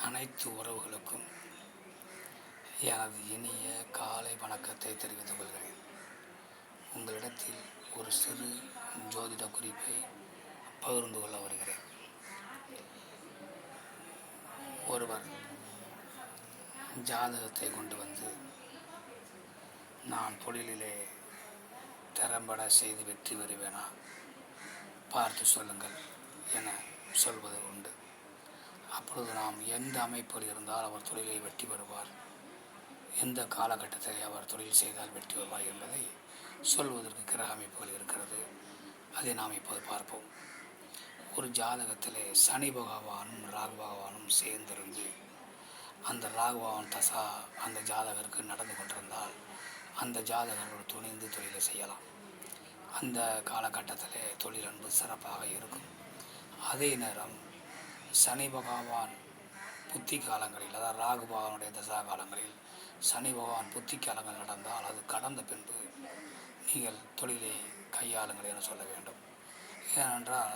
அனைத்து உறவுகளுக்கும் எனது இனிய காலை வணக்கத்தை தெரிவித்துக் கொள்கிறேன். உங்களிடத்தில் ஒரு சிறு ஜோதிட குறிப்பை பகிர்ந்து கொள்ள வருகிறேன். ஒருவர் ஜாதகத்தை கொண்டு வந்து நான் தொழிலிலே திறம்பட செய்து வெற்றி பெறுவேனா பார்த்து சொல்லுங்கள் என சொல்வது உண்டு. அப்பொழுது நாம் எந்த அமைப்பில் இருந்தால் அவர் தொழிலை வெற்றி பெறுவார், எந்த காலகட்டத்தில் அவர் தொழில் செய்தால் வெற்றி பெறுவார் என்பதை சொல்வதற்கு கிரக அமைப்புகள் இருக்கிறது. அதை நாம் இப்போது பார்ப்போம். ஒரு ஜாதகத்திலே சனி பகவானும் ராகு பகவானும் சேர்ந்திருந்து அந்த ராகு பகவான் தசா அந்த ஜாதகருக்கு நடந்து கொண்டிருந்தால் அந்த ஜாதகர்கள் துணிந்து தொழிலை செய்யலாம். அந்த காலகட்டத்திலே தொழில் என்பது சிறப்பாக இருக்கும். அதே நேரம் சனி பகவான் புத்தி காலங்களில், அதாவது ராகு பகவானுடைய தசா காலங்களில் சனி பகவான் புத்தி காலங்கள் நடந்தால் அது கடந்த பின்பு நீங்கள் தொழிலை கையாளுங்கள் என சொல்ல வேண்டும். ஏனென்றால்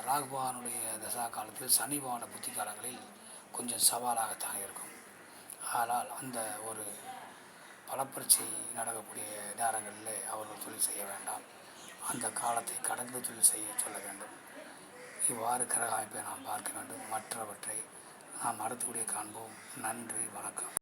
ராகு பகவானுடைய தசா காலத்தில் சனி பகவான புத்தி காலங்களில் கொஞ்சம் சவாலாகத்தான் இருக்கும். ஆனால் அந்த ஒரு பலப்பரீட்சை நடக்கக்கூடிய நேரங்களிலே அவர்கள் தொழில் செய்ய வேண்டாம், அந்த காலத்தை கடந்து தொழில் செய்ய சொல்ல வேண்டும். இவ்வாறு கிரக அமைப்பை நாம் பார்க்க வேண்டும். மற்றவற்றை நாம் அடுத்தபடியே காண்போம். நன்றி, வணக்கம்.